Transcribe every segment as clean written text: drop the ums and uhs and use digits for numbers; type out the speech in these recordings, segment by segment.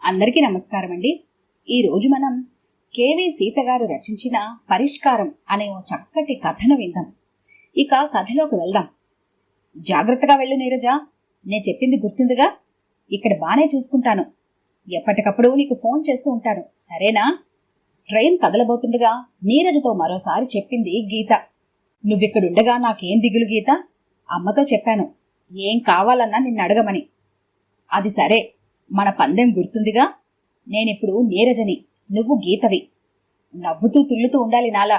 అందరికీ నమస్కారం అండి. ఈరోజు మనం కేవీ సీత గారు రచించిన పరిష్కారం అనే ఓ చక్కటి కథను విందాం. ఇక కథలోకి వెళ్దాం. జాగ్రత్తగా వెళ్ళు నీరజ, నేను చెప్పింది గుర్తుందిగా? ఇక్కడ బానే చూసుకుంటాను. ఎప్పటికప్పుడు నీకు ఫోన్ చేస్తూ ఉంటాను, సరేనా? ట్రైన్ కదలబోతుండగా నీరజతో మరోసారి చెప్పింది గీత. నువ్విక్కడుండగా నాకేం దిగులు గీత? అమ్మతో చెప్పాను ఏం కావాలన్నా నిన్ను అడగమని. అది సరే, మన పందెం గుర్తుందిగా? నేనిప్పుడు నీరజని, నువ్వు గీతవి. నవ్వుతూ తుల్లుతూ ఉండాలి నాలా.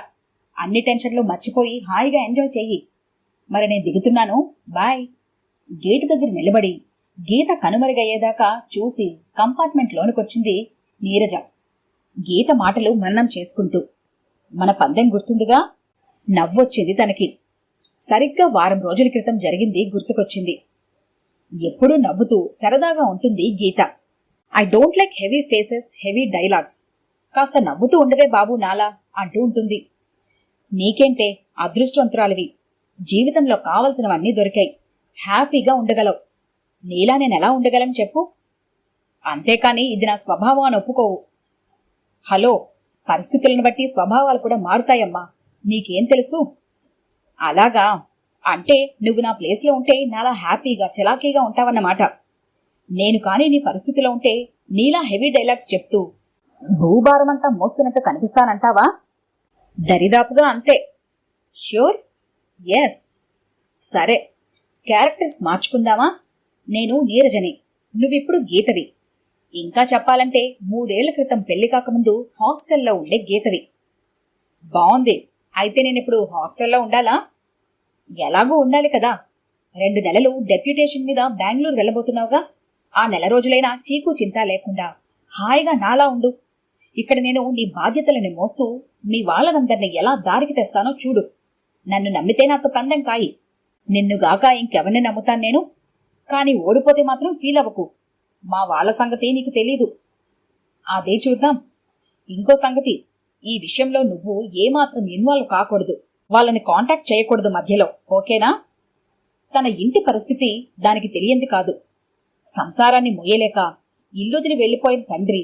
అన్ని టెన్షన్లు మర్చిపోయి హాయిగా ఎంజాయ్ చెయ్యి. మరి నేను దిగుతున్నాను, బాయ్. గేటు దగ్గర నిలబడి గీత కనుమరుగయ్యేదాకా చూసి కంపార్ట్మెంట్ లోనికొచ్చింది నీరజ, గీత మాటలు మననం చేసుకుంటూ. మన పందెం గుర్తుందిగా? నవ్వొచ్చింది తనకి. సరిగ్గా వారం రోజుల క్రితం జరిగింది గుర్తుకొచ్చింది. ఎప్పుడూ నవ్వుతూ సరదాగా ఉంటుంది Geetha. I don't like heavy faces, heavy dialogues. కాస్త నవ్వుతూ ఉండవే బాబు నాలా అంటూ ఉంటుంది. నీకేంటే, అదృష్టవంతురాలివి. జీవితంలో కావలసినవన్నీ దొరికాయి. హ్యాపీగా ఉండగలవు. నీలా నేనెలా ఉండగలను చెప్పు? అంతేకాని ఇది నా స్వభావం అని ఒప్పుకోవు. హలో, పరిస్థితులను బట్టి స్వభావాలు కూడా మారుతాయమ్మా. నీకేం తెలుసు? అలాగా? అంటే నువ్వు నా ప్లేస్లో ఉంటే నాలా హ్యాపీగా చలాకీగా ఉంటావన్నమాట. నేను కాని నీ పరిస్థితిలో ఉంటే నీలా హెవీ డైలాగ్స్ చెప్తూ భూభారమంతా మోస్తున్నట్టు కనిపిస్తానంటావా? దరిదాపుగా అంతే. ష్యూర్? ఎస్. సరే, క్యారెక్టర్స్ మార్చుకుందామా? నేను నీరజని, నువ్విప్పుడు గీతవి. ఇంకా చెప్పాలంటే 3 ఏళ్ల క్రితం పెళ్లి కాకముందు హాస్టల్లో ఉండే గీతవి. బావుంది. అయితే నేనిప్పుడు హాస్టల్లో ఉండాలా? ఎలాగూ ఉండాలి కదా. 2 నెలలు డెప్యుటేషన్ మీద బెంగళూరు వెళ్ళబోతున్నావుగా. ఆ నెల రోజులైనా చీకు చింత లేకుండా హాయిగా నాలా ఉండు. ఇక్కడ నేను నీ బాధ్యతలని మోస్తూ మీ వాళ్ళనందరినీ ఎలా దారికి తెస్తానో చూడు. నన్ను నమ్మితే నాతో పందెం కాయి. నిన్నుగాక ఇంకెవరిని నమ్ముతాను నేను? కాని ఓడిపోతే మాత్రం ఫీల్ అవ్వకు. మా వాళ్ళ సంగతి నీకు తెలీదు. అదే చూద్దాం. ఇంకో సంగతి, ఈ విషయంలో నువ్వు ఏమాత్రం ఇన్వాల్వ్ కాకూడదు. వాళ్ళని కాంటాక్ట్ చేయకూడదు మధ్యలో, ఓకేనా? తన ఇంటి పరిస్థితి దానికి తెలియంది కాదు. సంసారాన్ని మొయ్యలేక ఇల్లుదిరి వెళ్లిపోయిన తండ్రి,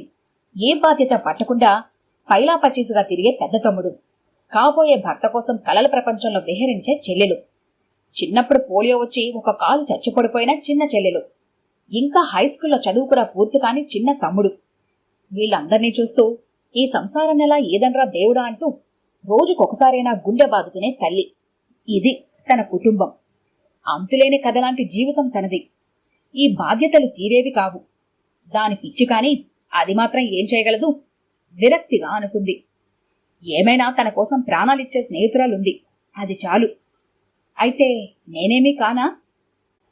ఏ బాధ్యత పట్టకుండా పైలా పచ్చీసుగా తిరిగే పెద్ద తమ్ముడు, కాబోయే భర్త కోసం కలల ప్రపంచంలో విహరించే చెల్లెలు, చిన్నప్పుడు పోలియో వచ్చి ఒక కాలు చచ్చుపడిపోయిన చిన్న చెల్లెలు, ఇంకా హైస్కూల్లో చదువు కూడా పూర్తి కాని చిన్న తమ్ముడు. వీళ్ళందర్నీ చూస్తూ ఈ సంసారాన్నెలా ఏదనరా దేవుడా అంటూ రోజుకొకసారైనా గుండె బాదుకునే తల్లి. ఇది తన కుటుంబం. అంతులేని కథలాంటి జీవితం తనది. ఈ బాధ్యతలు తీరేవి కావు. దాని పిచ్చి కాని అది మాత్రం ఏం చేయగలదు? విరక్తిగా అనుకుంది. ఏమైనా తన కోసం ప్రాణాలిచ్చే స్నేహితురాలుంది, అది చాలు. అయితే నేనేమీ కానా?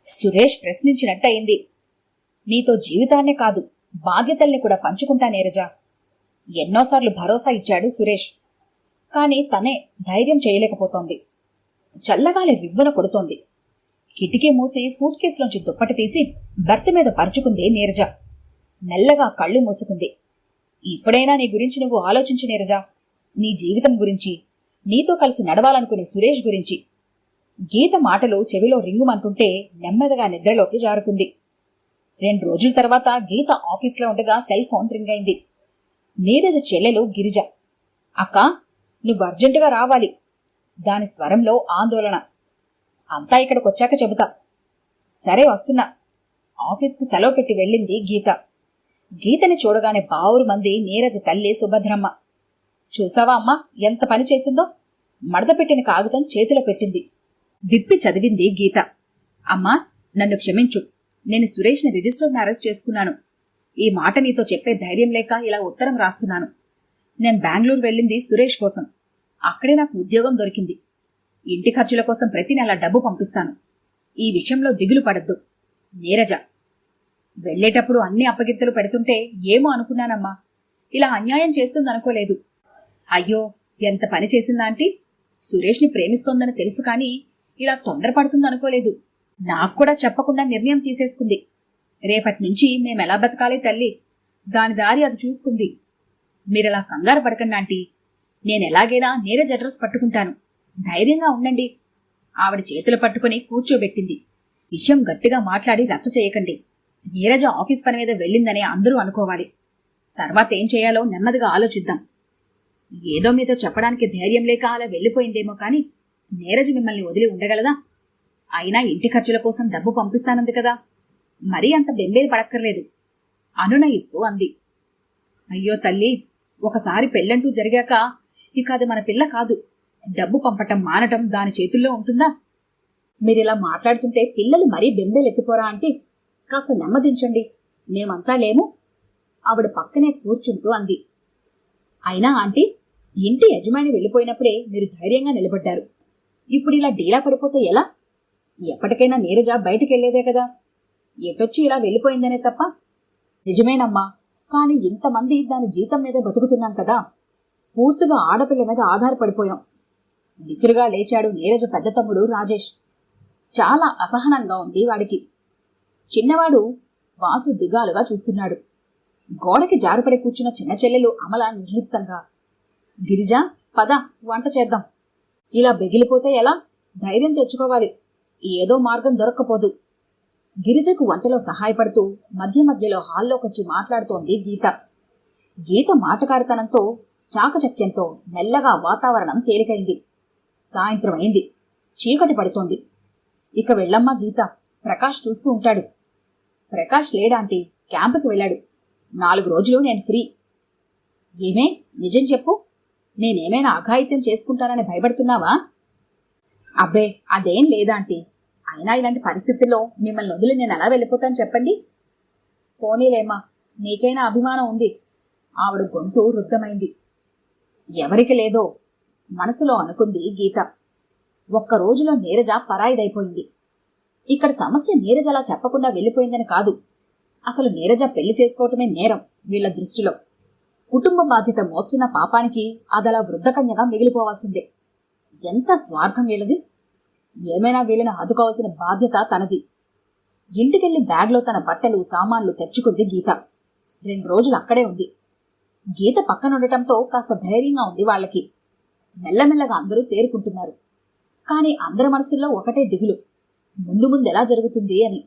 సురేష్ ప్రశ్నించినట్టయింది. నీతో జీవితాన్నే కాదు, బాధ్యతల్ని కూడా పంచుకుంటా నీరజ. ఎన్నోసార్లు భరోసా ఇచ్చాడు సురేష్. కాని తనే ధైర్యం చేయలేకపోతోంది. చల్లగాలి రివ్వున కొడుతోంది. కిటికీ మూసి సూట్ కేసులోంచి దుప్పటి తీసి భర్త మీద పరుచుకుంది నీరజ. మెల్లగా కళ్ళు మూసుకుంది. ఇప్పుడైనా నీ గురించి నువ్వు ఆలోచించు నీరజ. నీ జీవితం గురించి, నీతో కలిసి నడవాలనుకునే సురేష్ గురించి. గీత మాటలు చెవిలో రింగుమంటుంటే నెమ్మదిగా నిద్రలోకి జారుకుంది. 2 రోజుల తర్వాత గీత ఆఫీస్లో ఉండగా సెల్ ఫోన్ రింగ్ అయింది. నీరజ చెల్లెలు గిరిజ. అక్క, నువ్వు అర్జెంటుగా రావాలి. దాని స్వరంలో ఆందోళన. అంతా ఇక్కడికొచ్చాక చెబుతా. సరే, వస్తున్నా. ఆఫీస్కి సెలవు పెట్టి వెళ్ళింది గీత. గీతని చూడగానే బావురు మంది నీరజ తల్లి సుభద్రమ్మ. చూసావా అమ్మా ఎంత పని చేసిందో? మడత పెట్టిన కాగితం చేతిలో పెట్టింది. విప్పి చదివింది గీత. అమ్మా, నన్ను క్షమించు. నేను సురేష్ని రిజిస్టర్ మ్యారేజ్ చేసుకున్నాను. ఈ మాట నీతో చెప్పే ధైర్యం లేక ఇలా ఉత్తరం రాస్తున్నాను. నేను బెంగళూరు వెళ్ళింది సురేష్ కోసం. అక్కడే నాకు ఉద్యోగం దొరికింది. ఇంటి ఖర్చుల కోసం ప్రతి నెల డబ్బు పంపిస్తాను. ఈ విషయంలో దిగులు పడద్దు. నీరజ. వెళ్లేటప్పుడు అన్ని అప్పగిత్తలు పెడుతుంటే ఏమో అనుకున్నానమ్మా. ఇలా అన్యాయం చేస్తుందనుకోలేదు. అయ్యో, ఎంత పని చేసిందాంటీ. సురేష్ని ప్రేమిస్తోందని తెలుసు కాని ఇలా తొందరపడుతుందనుకోలేదు. నాకు కూడా చెప్పకుండా నిర్ణయం తీసేసుకుంది. రేపటి నుంచి మేమెలా బతకాలి తల్లి? దాని దారి అది చూసుకుంది. మీరలా కంగారు పడకండి ఆంటీ. నేనెలాగైనా నీరజ్ అడ్రస్ పట్టుకుంటాను. ధైర్యంగా ఉండండి. ఆవిడ చేతులు పట్టుకుని కూర్చోబెట్టింది. విషయం గట్టిగా మాట్లాడి రచ్చ చేయకండి. నీరజ ఆఫీస్ పని మీద వెళ్ళిందని అందరూ అనుకోవాలి. తర్వాత ఏం చేయాలో నెమ్మదిగా ఆలోచిద్దాం. ఏదో మీతో చెప్పడానికి ధైర్యం లేక అలా వెళ్ళిపోయిందేమో కానీ నీరజ మిమ్మల్ని వదిలి ఉండగలదా? అయినా ఇంటి ఖర్చుల కోసం డబ్బు పంపిస్తానంది కదా, మరీ అంత బెంబేలు పడక్కర్లేదు అనునయిస్తూ అంది. అయ్యో తల్లి, ఒకసారి పెళ్ళంటూ జరిగాక ఇక అది మన పిల్ల కాదు. డబ్బు పంపటం మానటం దాని చేతుల్లో ఉంటుందా? మీరిలా మాట్లాడుతుంటే పిల్లలు మరీ బెంబేలెత్తిపోరా అంటే కాస్త నెమ్మదించండి, మేమంతా లేము ఆవిడ పక్కనే కూర్చుంటూ అంది. అయినా ఆంటీ, ఇంటి యజమాని వెళ్ళిపోయినప్పుడే మీరు ధైర్యంగా నిలబడ్డారు. ఇప్పుడు ఇలా డీలా పడిపోతే ఎలా? ఎప్పటికైనా నీరజ బయటికెళ్లేదే కదా, ఎటొచ్చి ఇలా వెళ్ళిపోయిందనే తప్ప. నిజమేనమ్మా, కాని ఇంతమంది దాని జీతం మీద బతుకుతున్నాం కదా, పూర్తిగా ఆడపిల్ల మీద ఆధారపడిపోయాం. విసురుగా లేచాడు నీరజ పెద్ద తమ్ముడు రాజేష్. చాలా అసహనంగా ఉంది వాడికి. చిన్నవాడు వాసు దిగాలుగా చూస్తున్నాడు. గోడకి జారిపడి కూర్చున్న చిన్న చెల్లెలు అమల నిర్లిప్తంగా, గిరిజ పద వంట చేద్దాం. ఇలా బెగిలిపోతే ఎలా? ధైర్యం తెచ్చుకోవాలి, ఏదో మార్గం దొరక్కపోదు. గిరిజకు వంటలో సహాయపడుతూ మధ్య మధ్యలో హాల్లోకొచ్చి మాట్లాడుతోంది గీత. గీత మాటకారితనంతో చాకచక్యంతో మెల్లగా వాతావరణం తేలికైంది. సాయంత్రం అయింది, చీకటి పడుతోంది. ఇక వెళ్ళమ్మా గీత, ప్రకాష్ చూస్తూ ఉంటాడు. ప్రకాష్ లేడాంటీ, క్యాంపుకి వెళ్ళాడు. 4 రోజులు నేను ఫ్రీ. ఏమే, నిజం చెప్పు, నేనేమైనా అఘాయిత్యం చేసుకుంటానని భయపడుతున్నావా? అబ్బే అదేం లేదాంటీ, అయినా ఇలాంటి పరిస్థితుల్లో మిమ్మల్ని వదిలి నేను ఎలా వెళ్ళిపోతాను చెప్పండి. పోనీలేమ్మా, నీకైనా అభిమానం ఉంది. ఆవిడ గొంతు రుద్ధమైంది. ఎవరికి లేదో మనసులో అనుకుంది గీత. 1 రోజులో నీరజ పరాయిదైపోయింది. ఇక్కడ సమస్య నీరజ అలా చెప్పకుండా వెళ్ళిపోయిందని కాదు, అసలు నీరజ పెళ్లి చేసుకోవటమే నేరం వీళ్ల దృష్టిలో. కుటుంబ బాధ్యత మోస్తున్న పాపానికి అదలా వృద్ధకన్యగా మిగిలిపోవాల్సిందే. ఎంత స్వార్థం వీళ్ళది! ఏమైనా వీళ్ళని ఆదుకోవాల్సిన బాధ్యత తనది. ఇంటికెళ్లి బ్యాగ్లో తన బట్టలు సామాన్లు తెచ్చుకుంది గీత. 2 రోజులు అక్కడే ఉంది. గీత పక్కనుండటంతో కాస్త ధైర్యంగా ఉంది వాళ్లకి. మెల్లమెల్లగా అందరూ తేరుకుంటున్నారు. కాని అందరి మనసుల్లో ఒకటే దిగులు, ముందు ముందెలా జరుగుతుంది అని.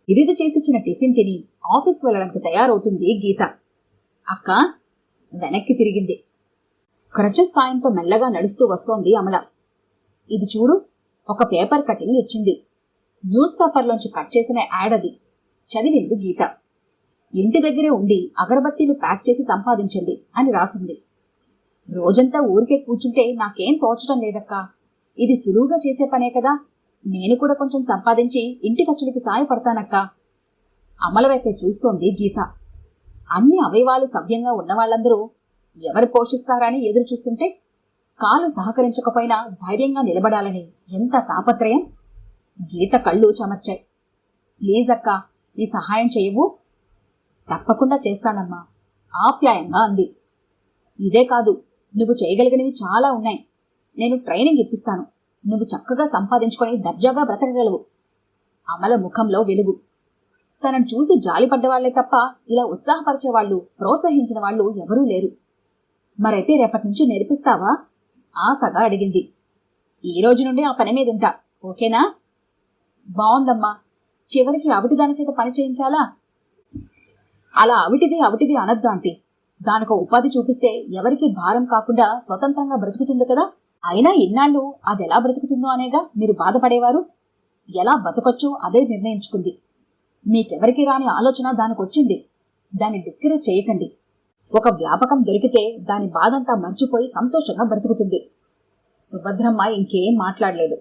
గిరిజ చేసిచ్చిన టిఫిన్ తిని ఆఫీస్కి వెళ్లడానికి తయారవుతుంది గీత. అక్క వెనక్కి తిరిగింది. క్రచెస్ సాయంతో మెల్లగా నడుస్తూ వస్తోంది అమల. ఇది చూడు, ఒక పేపర్ కటింగ్ ఇచ్చింది. న్యూస్ పేపర్లోంచి కట్ చేసిన యాడ్ అది. చదివింది గీత. ఇంటి దగ్గరే ఉండి అగరబత్తీలు ప్యాక్ చేసి సంపాదించండి అని రాసింది. రోజంతా ఊరికే కూర్చుంటే నాకేం తోచడం లేదక్కా. ఇది సులువుగా చేసే పనే కదా, నేను కూడా కొంచెం సంపాదించి ఇంటి ఖర్చులకి సాయపడతానక్కా. అమల వైపే చూస్తోంది గీత. అన్ని అవయవాలు సవ్యంగా ఉన్నవాళ్లందరూ ఎవరు పోషిస్తారని ఎదురు చూస్తుంటే కాలు సహకరించకపోయినా ధైర్యంగా నిలబడాలని ఎంత తాపత్రయం! గీత కళ్ళు చెమర్చాయి. ప్లీజ్ అక్కా, ఈ సహాయం చేయవు? తప్పకుండా చేస్తానమ్మా, ఆప్యాయంగా అంది. ఇదే కాదు, నువ్వు చేయగలిగినవి చాలా ఉన్నాయి. నేను ట్రైనింగ్ ఇప్పిస్తాను. నువ్వు చక్కగా సంపాదించుకొని దర్జాగా బ్రతకగలవు. అమల ముఖంలో వెలుగు. తనను చూసి జాలిపడ్డవాళ్లే తప్ప ఇలా ఉత్సాహపరిచేవాళ్లు, ప్రోత్సహించిన వాళ్లు ఎవరూ లేరు. మరైతే రేపటి నుంచి నేర్పిస్తావా? ఆశగా అడిగింది. ఈ రోజు నుండి ఆ పని మీద ఉంటా, ఓకేనా? బావుందమ్మా. చివరికి అవిటిదాని చేత పని చేయించాలా? అలా అవిటిది అనద్దు ఆంటీ. దానికో ఉపాధి చూపిస్తే ఎవరికీ భారం కాకుండా స్వతంత్రంగా బ్రతుకుతుంది కదా. అయినా ఇన్నాళ్ళు అదెలా బ్రతుకుతుందో అనేగా మీరు బాధపడేవారు. ఎలా బతకొచ్చో అదే నిర్ణయించుకుంది. మీకెవరికి రాని ఆలోచన దానికొచ్చింది. దాన్ని డిస్కరేజ్ చేయకండి. ఒక వ్యాపకం దొరికితే దాని బాధంతా మర్చిపోయి సంతోషంగా బ్రతుకుతుంది. సుభద్రమ్మ ఇంకేం మాట్లాడలేదు.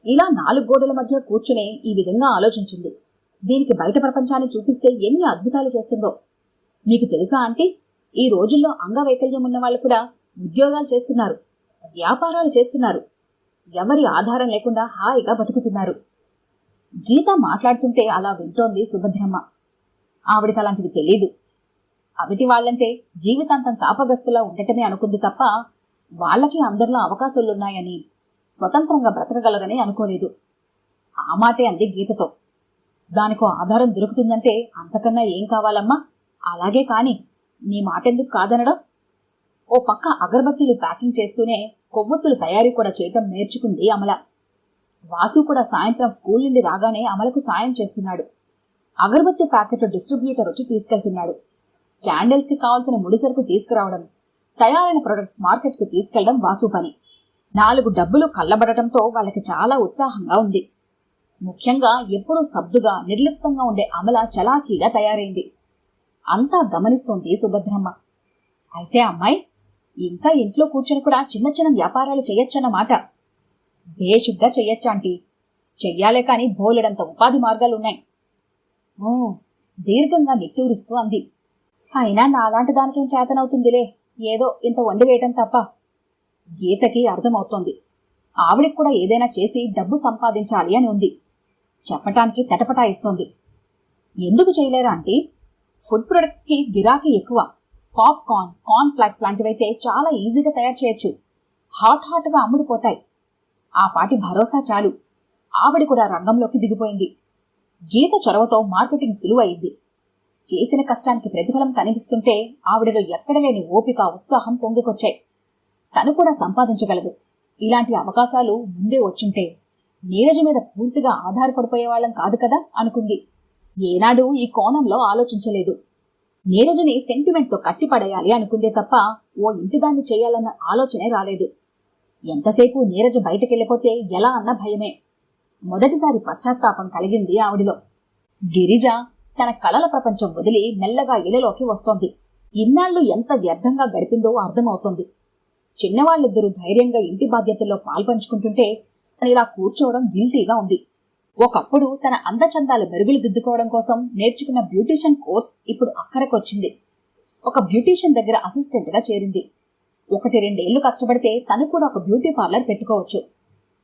ఇలా 4 గోడల మధ్య కూర్చునే ఈ విధంగా ఆలోచించింది. దీనికి బయట ప్రపంచాన్ని చూపిస్తే ఎన్ని అద్భుతాలు చేస్తుందో. మీకు తెలుసా ఆంటీ, ఈ రోజుల్లో అంగవైకల్యం ఉన్న వాళ్ళు కూడా ఉద్యోగాలు చేస్తున్నారు, వ్యాపారాలు చేస్తున్నారు. ఎవరి ఆధారం లేకుండా హాయిగా బతుకుతున్నారు. గీత మాట్లాడుతుంటే అలా వింటోంది సుభద్రమ్మ. ఆవిడికి అలాంటివి తెలీదు. అవిటి వాళ్లంటే జీవితాంతం శాపగ్రస్తులా ఉండటమే అనుకుంది తప్ప వాళ్లకి అందరిలో అవకాశాలున్నాయని, స్వతంత్రంగా బ్రతకగలరని అనుకోలేదు. ఆ మాటే అంది గీతతో. దానికో ఆధారం దొరుకుతుందంటే అంతకన్నా ఏం కావాలమ్మా? అలాగే కాని, నీ మాటెందుకు కాదనడం? ఓ పక్క అగరబత్తీలు ప్యాకింగ్ చేస్తూనే కొవ్వొత్తులు తయారీ కూడా చేయటం నేర్చుకుంది అమల. వాసు కూడా సాయంత్రం స్కూల్ నుండి రాగానే అమలకు సాయం చేస్తున్నాడు. అగరబత్తి ప్యాకెట్ డిస్ట్రిబ్యూటర్ వచ్చి తీసుకెళ్తున్నాడు. క్యాండిల్స్ కి కావాల్సిన ముడిసరుకు తీసుకురావడం, తయారైన ప్రొడక్ట్స్ మార్కెట్ కు తీసుకెళ్లడం వాసు పని. 4 డబ్బులు కళ్ళబడటంతో వాళ్ళకి చాలా ఉత్సాహంగా ఉంది. ముఖ్యంగా ఎప్పుడూ స్తబ్దుగా నిర్లిప్తంగా ఉండే అమల చలాకీగా తయారైంది. అంతా గమనిస్తోంది సుభద్రమ్మ. అయితే అమ్మాయి, ఇంకా ఇంట్లో కూర్చొని కూడా చిన్న చిన్న వ్యాపారాలు చెయ్యొచ్చన్నమాట. బేషుగ్గా చెయ్యొచ్చాంటీ. చెయ్యాలే కాని బోలెడంత ఉపాధి మార్గాలున్నాయి. దీర్ఘంగా నిట్టూరుస్తూ అంది. అయినా నాలాంటి దానికేం చేతనవుతుందిలే, ఏదో ఇంత వండి వేయటం తప్ప. గీతకి అర్థమవుతోంది. ఆవిడికి కూడా ఏదైనా చేసి డబ్బు సంపాదించాలి అని ఉంది. చెప్పటానికి తటపటాయిస్తోంది. ఎందుకు చేయలేరా ఆంటీ? ఫుడ్ ప్రొడక్ట్స్ కి గిరాకీ ఎక్కువ. పాప్కార్న్, కార్న్ ఫ్లాక్స్ లాంటివైతే చాలా ఈజీగా తయారు చేయొచ్చు. హాట్ గా అమ్ముడిపోతాయి. ఆ పాటి భరోసా చాలు. ఆవిడ కూడా రంగంలోకి దిగిపోయింది. గీత చొరవతో మార్కెటింగ్ సులువయింది. చేసిన కష్టానికి ప్రతిఫలం కనిపిస్తుంటే ఆవిడలో ఎక్కడలేని ఓపిక, ఉత్సాహం పొంగికొచ్చాయి. తను కూడా సంపాదించగలదు. ఇలాంటి అవకాశాలు ముందే వచ్చుంటే నీరజ మీద పూర్తిగా ఆధారపడిపోయేవాళ్లం కాదు కదా అనుకుంది. ఏనాడు ఈ కోణంలో ఆలోచించలేదు. నీరజని సెంటిమెంట్తో కట్టిపడేయాలి అనుకుందే తప్ప ఓ ఇంటిదాన్ని చేయాలన్న ఆలోచనే రాలేదు. ఎంతసేపు నీరజ బయటకెళ్లిపోతే ఎలా అన్న భయమే. మొదటిసారి పశ్చాత్తాపం కలిగింది ఆవిడిలో. గిరిజ తన కలల ప్రపంచం వదిలి మెల్లగా ఇళ్లలోకి వస్తోంది. ఇన్నాళ్లు ఎంత వ్యర్థంగా గడిపిందో అర్థమవుతోంది. చిన్నవాళ్ళిద్దరూ ధైర్యంగా ఇంటి బాధ్యతల్లో పాల్పంచుకుంటుంటే ఇలా కూర్చోవడం గిల్టీగా ఉంది. ఒకప్పుడు తన అందచందాలు మెరుగులు దిద్దుకోవడం కోసం నేర్చుకున్న బ్యూటీషియన్ కోర్స్ ఇప్పుడు అక్కరకొచ్చింది. ఒక బ్యూటీషియన్ దగ్గర అసిస్టెంట్ గా చేరింది. 1-2 ఏళ్లు కష్టపడితే తను కూడా ఒక బ్యూటీ పార్లర్ పెట్టుకోవచ్చు.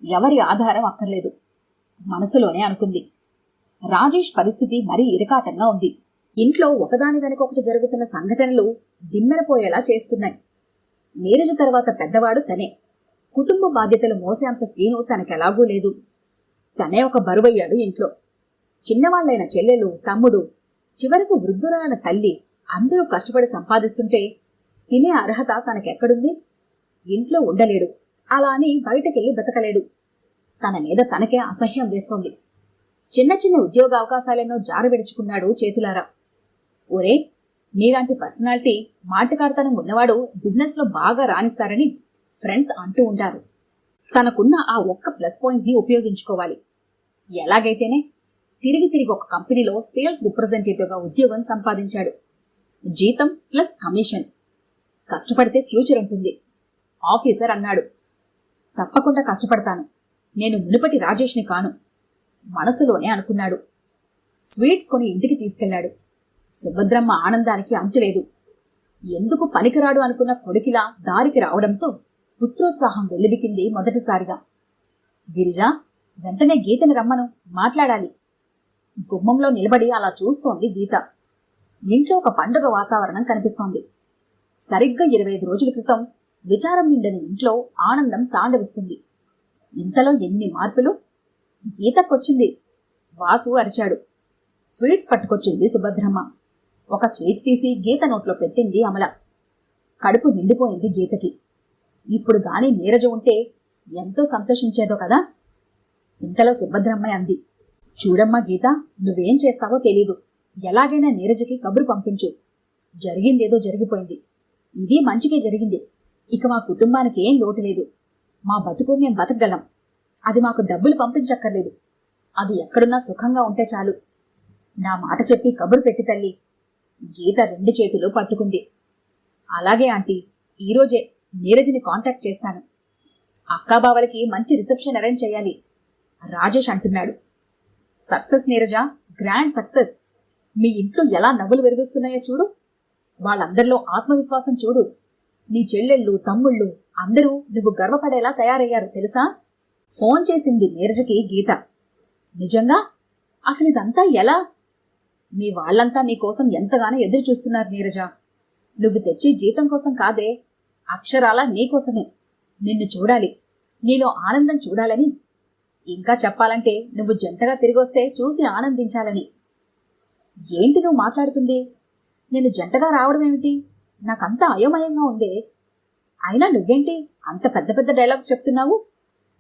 ఎవరి ఆధారం అక్కర్లేదు మనసులోనే అనుకుంది. రాజేష్ పరిస్థితి మరీ ఇరకాటంగా ఉంది. ఇంట్లో ఒకదాని వెనకొకటి జరుగుతున్న సంఘటనలు దిమ్మెరపోయేలా చేస్తున్నాయి. నీరజ తర్వాత పెద్దవాడు తనే. కుటుంబ బాధ్యతలు మోసే అంత సీను తనకెలాగూ లేదు. తనే ఒక బరువయ్యాడు ఇంట్లో. చిన్నవాళ్లైన చెల్లెలు, తమ్ముడు, చివరకు వృద్ధురాలైన తల్లి అందరూ కష్టపడి సంపాదిస్తుంటే తినే అర్హత తనకెక్కడుంది? ఇంట్లో ఉండలేడు. అలా అని బయటకెళ్లి బతకలేడు. తన మీద తనకే అసహ్యం వేస్తోంది. చిన్న చిన్న ఉద్యోగ అవకాశాలెన్నో జారవిడుచుకున్నాడు చేతులారా. ఒరే, నీలాంటి పర్సనాలిటీ, మాటకార్తనం ఉన్నవాడు బిజినెస్ లో బాగా రాణిస్తారని ఫ్రెండ్స్ అంటూ ఉంటారు. తనకున్న ఆ ఒక్క ప్లస్ పాయింట్ ని ఉపయోగించుకోవాలి. ఎలాగైతేనే తిరిగి ఒక కంపెనీలో సేల్స్ రిప్రజెంటేటివ్ గా ఉద్యోగం సంపాదించాడు. జీతం ప్లస్ కమిషన్. కష్టపడితే ఫ్యూచర్ ఉంటుంది. ఆఫీసర్ అన్నాడు. తప్పకుండా కష్టపడతాను. నేను మునుపటి రాజేష్ని కాను మనసులోనే అనుకున్నాడు. స్వీట్స్ కొని ఇంటికి తీసుకెళ్లాడు. సుభద్రమ్మ ఆనందానికి అంతులేదు. ఎందుకు పనికిరాడు అనుకున్న కొడుకిలా దారికి రావడంతో పుత్రోత్సాహం వెల్లిబికింది మొదటిసారిగా. గిరిజా, వెంటనే గీతని రమ్మను, మాట్లాడాలి. గుమ్మంలో నిలబడి అలా చూస్తోంది గీత. ఇంట్లో ఒక పండుగ వాతావరణం కనిపిస్తోంది. సరిగ్గా 25 రోజుల క్రితం విచారం నిండని ఇంట్లో ఆనందం తాండవిస్తుంది. ఇంతలో ఎన్ని మార్పులు! గీతకొచ్చింది. వాసు అరిచాడు. స్వీట్స్ పట్టుకొచ్చింది సుభద్రమ్మ. ఒక స్వీట్ తీసి గీత నోట్లో పెట్టింది అమల. కడుపు నిండిపోయింది గీతకి. ఇప్పుడు గాని నీరజ ఉంటే ఎంతో సంతోషించేదో కదా. ఇంతలో సుభద్రమ్మ అంది. చూడమ్మా గీత, నువ్వేం చేస్తావో తెలీదు. ఎలాగైనా నీరజకి కబురు పంపించు. జరిగిందేదో జరిగిపోయింది. ఇది మంచికే జరిగింది. ఇక మా కుటుంబానికి ఏం లోటు లేదు. మా బతుకు మేం బతకగలం. అది మాకు డబ్బులు పంపించక్కర్లేదు. అది ఎక్కడున్నా సుఖంగా ఉంటే చాలు. నా మాట చెప్పి కబురు పెట్టి తల్లి. గీత 2 చేతులు పట్టుకుంది. అలాగే ఆంటీ, ఈరోజే నీరజ్ని కాంటాక్ట్ చేస్తాను. అక్కాబావలకి మంచి రిసెప్షన్ అరేంజ్ చేయాలి. రాజేష్ అంటున్నాడు. Success Neeraja, grand success. మీ ఇంట్లో ఎలా నవ్వులు విరిగిస్తున్నాయో చూడు. వాళ్ళందరిలో ఆత్మవిశ్వాసం చూడు. నీ చెల్లెళ్ళు, తమ్ముళ్ళు అందరూ నువ్వు గర్వపడేలా తయారయ్యారు తెలుసా? ఫోన్ చేసింది నీరజకి గీత. నిజంగా? అసలు ఇదంతా ఎలా? మీ వాళ్లంతా నీకోసం ఎంతగానో ఎదురు చూస్తున్నారు నీరజ. నువ్వు తెచ్చే జీతం కోసం కాదే, అక్షరాల నీకోసమే. నిన్ను చూడాలి, నీలో ఆనందం చూడాలని. ఇంకా చెప్పాలంటే నువ్వు జంటగా తిరిగొస్తే చూసి ఆనందించాలని. ఏంటి నువ్వు మాట్లాడుతుంది? నేను జంటగా రావడమేమిటి? నాకంతా అయోమయంగా ఉందే. అయినా నువ్వేంటి అంత పెద్ద పెద్ద డైలాగ్స్ చెప్తున్నావు?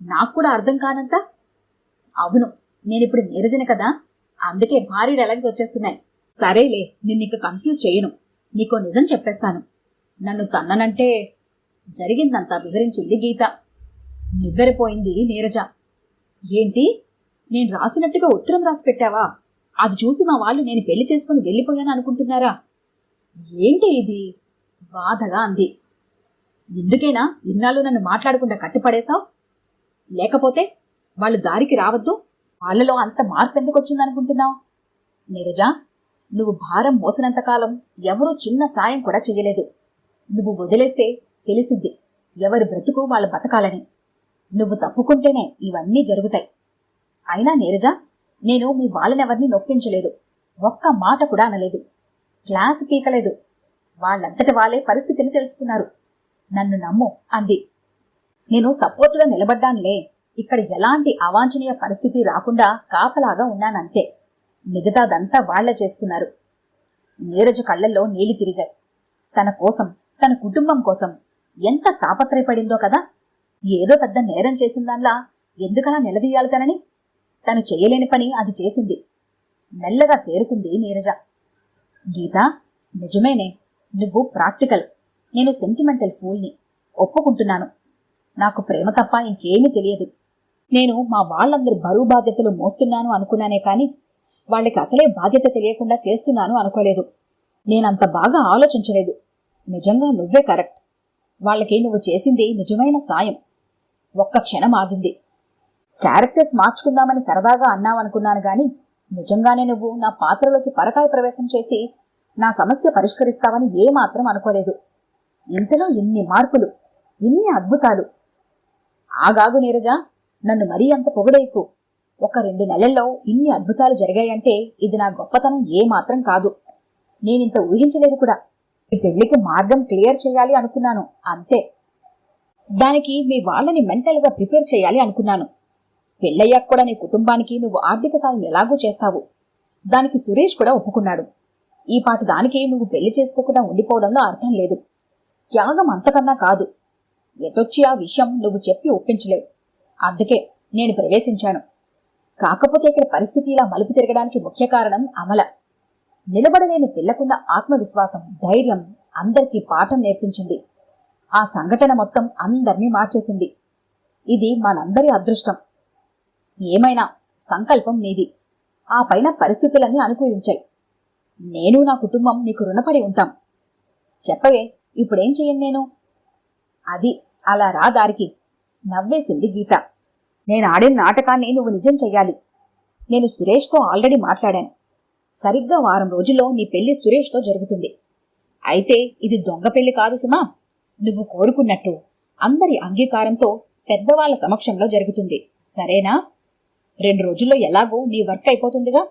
నాకు కూడా అర్థం కానంత. అవును, నేనిప్పుడు నీరజని కదా, అందుకే భారీ డైలాగ్స్ వచ్చేస్తున్నాయి. సరేలే, నిన్నిక కన్ఫ్యూజ్ చేయను. నీకో నిజం చెప్పేస్తాను. నన్ను తన్ననంటే జరిగిందంతా వివరించింది గీత. నివ్వెరపోయింది నీరజ. ఏంటి, నేను రాసినట్టుగా ఉత్తరం రాసి పెట్టావా? అది చూసి మా వాళ్ళు నేను పెళ్లి చేసుకుని వెళ్ళిపోయాను అనుకుంటున్నారా? ఏంటి ఇది? బాధగా అంది. ఎందుకైనా ఇన్నాళ్ళు నన్ను మాట్లాడకుండా కట్టుపడేశావు? లేకపోతే వాళ్ళు దారికి రావద్దు? వాళ్ళలో అంత మార్పు ఎందుకు వచ్చిందనుకుంటున్నావు? నీరజ, నువ్వు భారం మోసినంతకాలం ఎవరూ చిన్న సాయం కూడా చెయ్యలేదు. నువ్వు వదిలేస్తే తెలిసింది ఎవరి బ్రతుకు వాళ్ళ బతకాలని. నువ్వు తప్పుకుంటేనే ఇవన్నీ జరుగుతాయి. అయినా నీరజ, నేను మీ వాళ్ళనెవరిని నొప్పించలేదు. ఒక్క మాట కూడా అనలేదు. క్లాస్ పీకలేదు. వాళ్ళంతటి వాళ్ళే పరిస్థితిని తెలుసుకున్నారు. నన్ను నమ్ము అంది. నేను సపోర్టుగా నిలబడ్డానులే. ఇక్కడ ఎలాంటి అవాంఛనీయ పరిస్థితి రాకుండా కాపలాగా ఉన్నానంతే. మిగతాదంతా వాళ్లే చేసుకున్నారు. నీరజ కళ్లల్లో నీళ్లు తిరిగాయి. తన కోసం, తన కుటుంబం కోసం ఎంత తాపత్రయపడిందో కదా. ఏదో పెద్ద నేరం చేసిందాన్లా ఎందుకలా నిలదీయాలి తనని? తను చెయ్యలేని పని అది చేసింది. మెల్లగా తేరుకుంది నీరజ. గీతా, నిజమేనే, నువ్వు ప్రాక్టికల్, నేను సెంటిమెంటల్ ఫూల్ని. ఒప్పుకుంటున్నాను. నాకు ప్రేమ తప్ప ఇంకేమీ తెలియదు. నేను మా వాళ్ళందరి బరువు బాధ్యతలు మోస్తున్నాను అనుకున్నానే కాని వాళ్ళకి అసలే బాధ్యత తెలియకుండా చేస్తున్నాను అనుకోలేదు. నేనంత బాగా ఆలోచించలేదు. నిజంగా నువ్వే కరెక్ట్. వాళ్ళకి నువ్వు చేసింది నిజమైన సాయం. ఒక్క క్షణం ఆగింది. క్యారెక్టర్స్ మార్చుకుందామని సరదాగా అన్నావనుకున్నాను గాని నిజంగానే నువ్వు నా పాత్రలోకి పరకాయ ప్రవేశం చేసి నా సమస్య పరిష్కరిస్తావని ఏమాత్రం అనుకోలేదు. ఇంతలో ఇన్ని మార్పులు, ఇన్ని అద్భుతాలు. ఆగాగు నీరజ, నన్ను మరీ అంత పొగడేయకు. ఒక 2 నెలల్లో ఇన్ని అద్భుతాలు జరిగాయంటే ఇది నా గొప్పతనం ఏమాత్రం కాదు. నేనింత ఊహించలేదు కూడా. ఈ పెళ్లికి మార్గం క్లియర్ చేయాలి అనుకున్నాను, అంతే. దానికి మీ వాళ్ళని మెంటల్గా ప్రిపేర్ చేయాలి అనుకున్నాను. పెళ్ళయ్యాక కూడా నీ కుటుంబానికి నువ్వు ఆర్థిక సాయం ఎలాగూ చేస్తావు. దానికి సురేష్ కూడా ఒప్పుకున్నాడు. ఈ పాటి దానికి నువ్వు పెళ్లి చేసుకోకుండా ఉండిపోవడంలో అర్థం లేదు. త్యాగం అంతకన్నా కాదు. ఎటొచ్చి ఆ విషయం నువ్వు చెప్పి ఒప్పించలేవు. అందుకే నేను ప్రవేశించాను. కాకపోతే ఇక్కడ పరిస్థితి ఇలా మలుపు తిరగడానికి ముఖ్య కారణం అమల. నిలబడలేని పిల్లకున్న ఆత్మవిశ్వాసం, ధైర్యం అందరికీ పాఠం నేర్పించింది. ఆ సంఘటన మొత్తం అందర్నీ మార్చేసింది. ఇది మనందరి అదృష్టం. ఏమైనా సంకల్పం నీది. ఆ పైన పరిస్థితులన్నీ అనుకూలించాయి. నేను, నా కుటుంబం నీకు రుణపడి ఉంటాం. చెప్పవే, ఇప్పుడేం చెయ్యను నేను? అది అలా రా దారికి, నవ్వేసింది గీత. నేను ఆడిన నాటకాన్ని నువ్వు నిజం చెయ్యాలి. నేను సురేష్తో ఆల్రెడీ మాట్లాడాను. సరిగ్గా వారం రోజుల్లో నీ పెళ్లి సురేష్తో జరుగుతుంది. అయితే ఇది దొంగ పెళ్లి కాదు సుమా. నువ్వు కోరుకున్నట్టు అందరి అంగీకారంతో పెద్దవాళ్ల సమక్షంలో జరుగుతుంది. సరేనా? 2 రోజుల్లో ఎలాగో నీ వర్క్ అయిపోతుందిగా.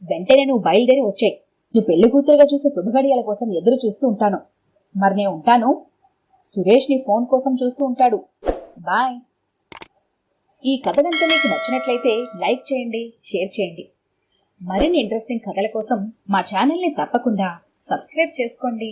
వెంటనే నువ్వు బయలుదేరి వచ్చేయ్. నువ్వు పెళ్లి కూతురుగా చూసే శుభగడియల కోసం ఎదురు చూస్తూ ఉంటాను. మరి నేను ఉంటాను. సురేష్ నీ ఫోన్ కోసం చూస్తూ ఉంటాడు. బాయ్. ఈ కథ గనుక మీకు నచ్చినట్లయితే లైక్ చేయండి, షేర్ చేయండి. మరిన్ని ఇంట్రెస్టింగ్ కథల కోసం మా ఛానల్ని తప్పకుండా సబ్స్క్రైబ్ చేసుకోండి.